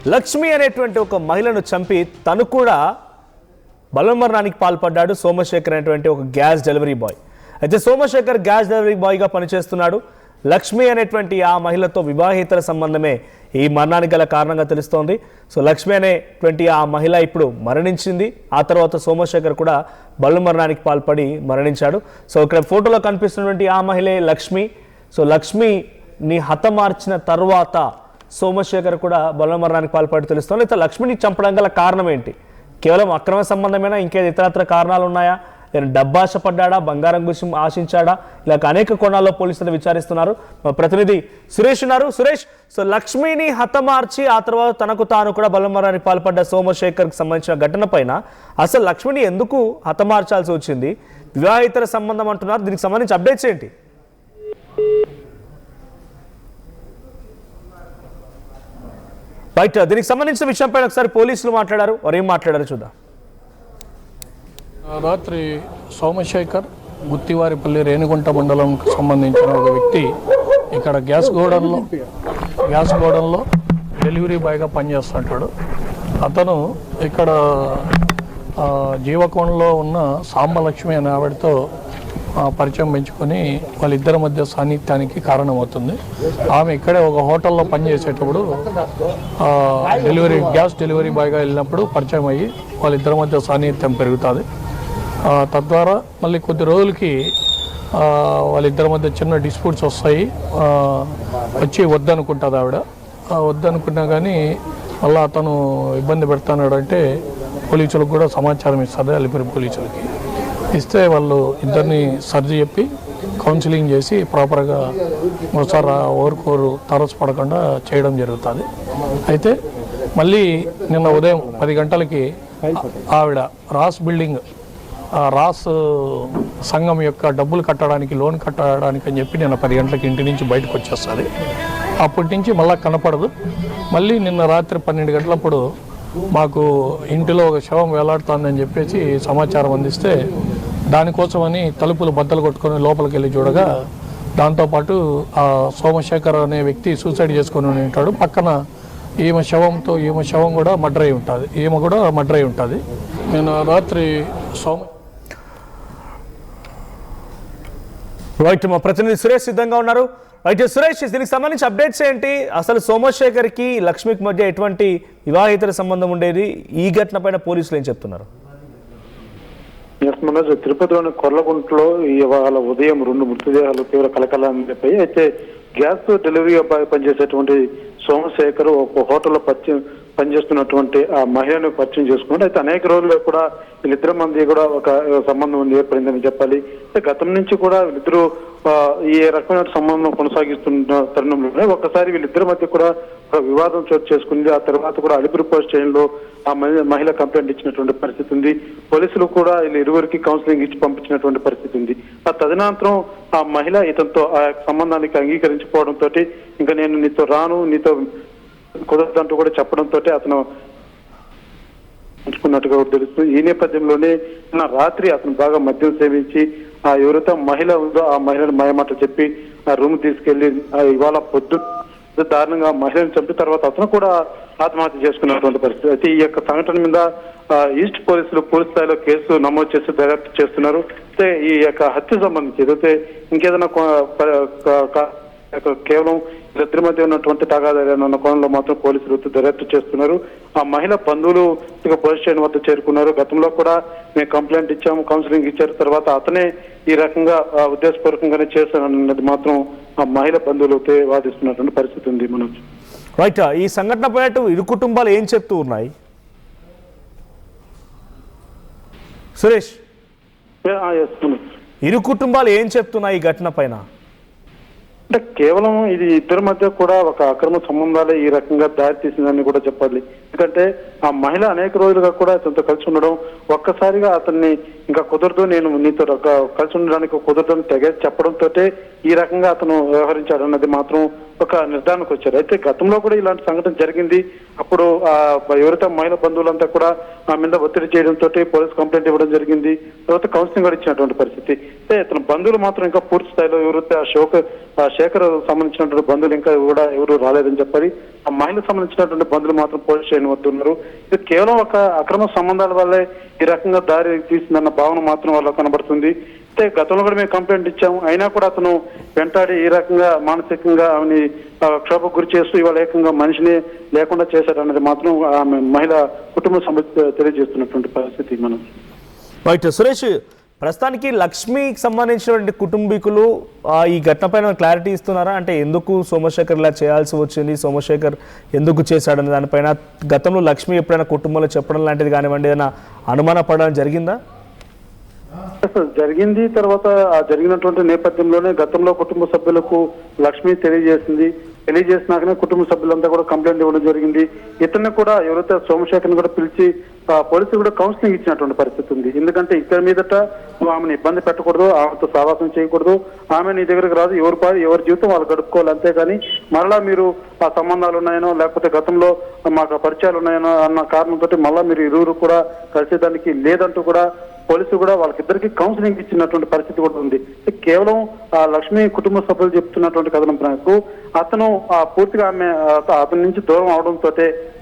లక్ష్మి అనేటువంటి ఒక మహిళను చంపి తను కూడా బలమరణానికి పాల్పడ్డాడు సోమశేఖర్ అనేటువంటి ఒక గ్యాస్ డెలివరీ బాయ్. అయితే సోమశేఖర్ గ్యాస్ డెలివరీ బాయ్గా పనిచేస్తున్నాడు. లక్ష్మి అనేటువంటి ఆ మహిళతో వివాహేతర సంబంధమే ఈ మరణానికి గల కారణంగా తెలుస్తోంది. సో లక్ష్మి అనేటువంటి ఆ మహిళ ఇప్పుడు మరణించింది. ఆ తర్వాత సోమశేఖర్ కూడా బలమరణానికి పాల్పడి మరణించాడు. సో ఇక్కడ ఫోటోలో కనిపిస్తున్నటువంటి ఆ మహిళే లక్ష్మి. సో లక్ష్మిని హతమార్చిన తర్వాత సోమశేఖర్ కూడా బలమరణానికి పాల్పడి తెలుస్తోంది. అయితే లక్ష్మిని చంపడం గల కారణం ఏంటి? కేవలం అక్రమ సంబంధమేనా? ఇంకేది ఇతరత్ర కారణాలు ఉన్నాయా? నేను డబ్బాశ పడ్డా, బంగారం గురించి ఆశించాడా? ఇలా అనేక కోణాల్లో పోలీసులు విచారిస్తున్నారు. మా ప్రతినిధి సురేష్ ఉన్నారు. సురేష్, సో లక్ష్మిని హతమార్చి ఆ తర్వాత తనకు తాను కూడా బలమరణానికి పాల్పడ్డ సోమశేఖర్కి సంబంధించిన ఘటన పైన అసలు లక్ష్మిని ఎందుకు హతమార్చాల్సి వచ్చింది? వివాహేతర సంబంధం అంటున్నారు. దీనికి సంబంధించి అప్డేట్స్ ఏంటి? రైట్, దీనికి సంబంధించిన విషయంపై ఒకసారి పోలీసులు మాట్లాడారు. వారు ఏం మాట్లాడారు చూద్దాం. రాత్రి సోమశేఖర్ గుత్తివారిపల్లి రేణిగుంట మండలంకు సంబంధించిన ఒక వ్యక్తి ఇక్కడ గ్యాస్ గోడౌన్లో డెలివరీ బాయ్గా పనిచేస్తుంటాడు. అతను ఇక్కడ జీవకోణంలో ఉన్న సాంబలక్ష్మి అనే ఆవిడతో పరిచయం పెంచుకొని వాళ్ళిద్దరి మధ్య సాన్నిధ్యానికి కారణమవుతుంది. ఆమె ఇక్కడే ఒక హోటల్లో పనిచేసేటప్పుడు గ్యాస్ డెలివరీ బాయ్గా వెళ్ళినప్పుడు పరిచయం అయ్యి వాళ్ళిద్దరి మధ్య సాన్నిధ్యం పెరుగుతుంది. తద్వారా మళ్ళీ కొద్ది రోజులకి వాళ్ళిద్దరి మధ్య చిన్న డిస్ప్యూట్స్ వస్తాయి. వచ్చి వద్దనుకుంటుంది ఆవిడ. వద్దనుకున్నా కానీ మళ్ళీ అతను ఇబ్బంది పెడతాడంటే పోలీసులకు కూడా సమాచారం ఇస్తుంది. అలిపిరి పోలీసులకి ఇస్తే వాళ్ళు ఇద్దరిని సర్ది చెప్పి కౌన్సిలింగ్ చేసి ప్రాపర్గా ఒకసారి ఓరుకోరు తారసపడకుండా చేయడం జరుగుతుంది. అయితే మళ్ళీ నిన్న ఉదయం 10 గంటలకి ఆవిడ రాస్ బిల్డింగ్ రాస్ సంఘం యొక్క డబ్బులు కట్టడానికి లోన్ కట్టడానికి అని చెప్పి నిన్న 10 గంటలకి ఇంటి నుంచి బయటకు వచ్చేస్తుంది. అప్పటి నుంచి మళ్ళీ కనపడదు. మళ్ళీ నిన్న రాత్రి 12 గంటలప్పుడు మాకు ఇంటిలో ఒక శవం వేలాడుతుందని చెప్పేసి సమాచారం అందిస్తే దానికోసమని తలుపులు బద్దలు కొట్టుకొని లోపలికి వెళ్ళి చూడగా దాంతోపాటు ఆ సోమశేఖర్ అనే వ్యక్తి సూసైడ్ చేసుకొని ఉంటాడు. పక్కన ఈమె శవం కూడా మర్డర్ అయి ఉంటుంది. ఈమె కూడా మర్డర్ అయి ఉంటుంది. నేను రాత్రి రైట్, మా ప్రతినిధి సురేష్ సిద్ధంగా ఉన్నారు. రైట్ సురేష్, దీనికి సంబంధించి అప్డేట్స్ ఏంటి? అసలు సోమశేఖర్కి లక్ష్మికి మధ్య ఎటువంటి వివాహేతర సంబంధం ఉండేది? ఈ ఘటన పైన పోలీసులు ఏం చెప్తున్నారు? మనోజ్, తిరుపతిలోని కొర్లగుంటలో ఇవాళ ఉదయం 2 మృతదేహాలు తీవ్ర కలకలాన్ని రేపాయి. అయితే గ్యాస్ డెలివరీ బాయ్ పనిచేసేటువంటి సోమశేఖర్ ఒక హోటల్లో పనిచేస్తున్నటువంటి ఆ మహిళను పరిచయం చేసుకున్నాడు. అయితే అనేక రోజుల్లో కూడా వీళ్ళిద్దరి మంది కూడా ఒక సంబంధం ఏర్పడిందని చెప్పాలి. అయితే గతం నుంచి కూడా వీళ్ళిద్దరూ ఈ రకమైన సంబంధం కొనసాగిస్తున్న తరుణంలోనే ఒకసారి వీళ్ళిద్దరి మధ్య కూడా ఒక వివాదం చోటు చేసుకుంది. ఆ తర్వాత కూడా అలిపిరి పోలీస్ స్టేషన్ లో ఆ మహిళ కంప్లైంట్ ఇచ్చినటువంటి పరిస్థితి ఉంది. పోలీసులు కూడా వీళ్ళు ఇరువురికి కౌన్సిలింగ్ ఇచ్చి పంపించినటువంటి పరిస్థితి ఉంది. ఆ తదనంతరం ఆ మహిళ ఇతనితో ఆ సంబంధానికి అంగీకరించిపోవడంతో ఇంకా నేను నీతో రాను, నీతో కుదరదంటూ కూడా చెప్పడంతో అతను ఉంచుకున్నట్టుగా తెలుస్తుంది. ఈ నేపథ్యంలోనే నిన్న రాత్రి అతను బాగా మద్యం సేవించి ఆ ఎవరైతే మహిళ ఉందో ఆ మహిళను మాయమాట చెప్పి ఆ రూమ్ తీసుకెళ్లి ఇవాళ పొద్దు దారుణంగా మహిళను చంపిన తర్వాత అతను కూడా ఆత్మహత్య చేసుకున్నటువంటి పరిస్థితి. అయితే ఈ యొక్క సంఘటన మీద ఈస్ట్ పోలీసులు పూర్తి స్థాయిలో కేసు నమోదు చేసి దర్యాప్తు చేస్తున్నారు. అయితే ఈ యొక్క హత్య సంబంధించి ఏదైతే ఇంకేదైనా కేవలం వీళ్ళిద్దరి మధ్య ఉన్నటువంటి తగాదాలు అన్న కోణంలో మాత్రం పోలీసులు దర్యాప్తు చేస్తున్నారు. ఆ మహిళ బంధువులు పోలీస్ స్టేషన్ వద్ద చేరుకున్నారు. గతంలో కూడా మేము కంప్లైంట్ ఇచ్చాము, కౌన్సిలింగ్ ఇచ్చారు. తర్వాత అతనే ఈ రకంగా ఉద్దేశపూర్వకంగానే చేశానన్నది మాత్రం ఆ మహిళ బంధువులు వాదిస్తున్నటువంటి పరిస్థితి ఉంది. మనోజ్, రైట్, ఈ సంఘటన పైన ఇరు కుటుంబాలు ఏం చెప్తూ ఉన్నాయి? సురేష్, ఇరు కుటుంబాలు ఏం చెప్తున్నాయి ఈ ఘటన పైన? అంటే కేవలం ఇది ఇద్దరి మధ్య కూడా ఒక అక్రమ సంబంధాలే ఈ రకంగా దారి తీసిందని కూడా చెప్పాలి. ఎందుకంటే ఆ మహిళ అనేక రోజులుగా కూడా అతనితో కలిసి ఉండడం, ఒక్కసారిగా అతన్ని ఇంకా కుదరదు, నేను నీతో కలిసి ఉండడానికి కుదరదని తెగ చెప్పడంతో ఈ రకంగా అతను వ్యవహరించాడు అన్నది మాత్రం ఒక నిర్ధారణకు వచ్చారు. అయితే గతంలో కూడా ఇలాంటి సంఘటన జరిగింది. అప్పుడు ఎవరైతే మహిళా బంధువులంతా కూడా ఆ మీద ఒత్తిడి చేయడంతో పోలీస్ కంప్లైంట్ ఇవ్వడం జరిగింది. తర్వాత కౌన్సిలింగ్ కూడా ఇచ్చినటువంటి పరిస్థితి. అయితే ఇతను బంధువులు మాత్రం ఇంకా పూర్తి స్థాయిలో ఎవరైతే ఆ శేఖర్ సంబంధించినటువంటి బంధువులు ఇంకా కూడా ఎవరు రాలేదని చెప్పాలి. ఆ మహిళకు సంబంధించినటువంటి బంధువులు మాత్రం పోలీస్ స్టేషన్ వద్ద ఉన్నారు. ఇది కేవలం ఒక అక్రమ సంబంధాల వల్లే ఈ రకంగా దారి తీసిందన్న భావన మాత్రం వాళ్ళకు కనబడుతుంది. అయితే గతంలో కూడా మేము కంప్లైంట్ ఇచ్చాము, అయినా కూడా అతను వెంటాడి ఈ రకంగా మానసికంగా ఆమెని క్షోభకు గురి చేస్తూ ఇవాళ ఏకంగా మనిషిని లేకుండా చేశాడన్నది మాత్రం ఆమె మహిళ కుటుంబ సభ్యులు తెలియజేస్తున్నటువంటి పరిస్థితి మనం. రైట్ సురేష్, ప్రస్తుతానికి లక్ష్మికి సంబంధించినటువంటి కుటుంబీకులు ఈ ఘటనపైన క్లారిటీ ఇస్తున్నారా? అంటే ఎందుకు సోమశేఖర్ ఇలా చేయాల్సి వచ్చింది, సోమశేఖర్ ఎందుకు చేశాడనే దానిపైన గతంలో లక్ష్మి ఎప్పుడైనా కుటుంబంలో చెప్పడం లాంటిది కానివ్వండి, ఏదైనా అనుమాన పడడం జరిగిందా? జరిగింది. తర్వాత ఆ జరిగినటువంటి నేపథ్యంలోనే గతంలో కుటుంబ సభ్యులకు లక్ష్మి తెలియజేసినాకనే కుటుంబ సభ్యులంతా కూడా కంప్లైంట్ ఇవ్వడం జరిగింది. ఇతన్ని కూడా ఎవరైతే సోమశేఖర్ని కూడా పిలిచి పోలీసులు కూడా కౌన్సిలింగ్ ఇచ్చినటువంటి పరిస్థితి ఉంది. ఎందుకంటే ఇక్కడ మీదట నువ్వు ఆమెను ఇబ్బంది పెట్టకూడదు, ఆమెతో సావాసం చేయకూడదు, ఆమె నీ దగ్గరకు రాదు, ఎవరి జీవితం వాళ్ళు గడుపుకోవాలి, అంతేగాని మరలా మీరు ఆ సంబంధాలు ఉన్నాయనో లేకపోతే గతంలో మాకు పరిచయాలు ఉన్నాయనో అన్న కారణంతో మళ్ళా మీరు ఇరువురు కూడా కలిసేదానికి లేదంటూ కూడా పోలీసులు కూడా వాళ్ళకిద్దరికి కౌన్సిలింగ్ ఇచ్చినటువంటి పరిస్థితి కూడా ఉంది. కేవలం ఆ లక్ష్మి కుటుంబ సభ్యులు చెప్తున్నటువంటి కథనం ప్రకారం అతను పూర్తిగా అతని నుంచి దూరం అవడంతో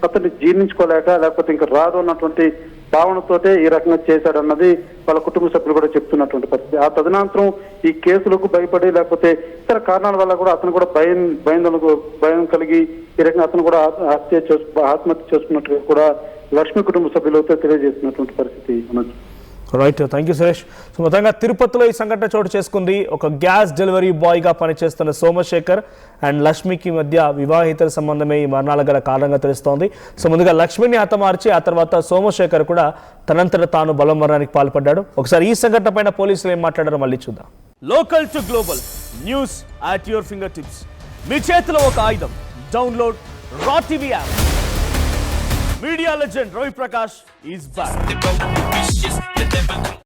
అతన్ని జీర్ణించుకోలేక లేకపోతే ఇంకా రాదు అన్నటువంటి భావనతోటే ఈ రకంగా చేశాడన్నది వాళ్ళ కుటుంబ సభ్యులు కూడా చెప్తున్నటువంటి పరిస్థితి. ఆ తదనంతరం ఈ కేసులకు భయపడి లేకపోతే ఇతర కారణాల వల్ల కూడా అతను కూడా భయం కలిగి ఈ రకంగా అతను కూడా ఆత్మహత్య చేసుకున్నట్టుగా కూడా లక్ష్మి కుటుంబ సభ్యులతో తెలియజేస్తున్నటువంటి పరిస్థితి మనకు. Right, thank you Suresh. So మొత్తంగా తిరుపతిలో ఈ సంఘటన చోటు చేసుకుంది. ఒక గ్యాస్ డెలివరీ బాయ్గా పనిచేస్తున్న సోమశేఖర్ అండ్ లక్ష్మికి మధ్య వివాహితర సంబంధమే ఈ మరణాల గల కారణంగా తెలుస్తోంది. సో ముందుగా లక్ష్మిని హతమార్చి ఆ తర్వాత సోమశేఖర్ కూడా తనంతట తాను బలం మరణానికి పాల్పడ్డాడు. ఒకసారి ఈ సంఘటన పైన పోలీసులు ఏం మాట్లాడారో మళ్ళీ చూద్దాం. Local to global news at your finger tips. మీ చేతిలో ఒక ఆయుధం. Download Raa TV app. Media legend Ravi Prakash is back.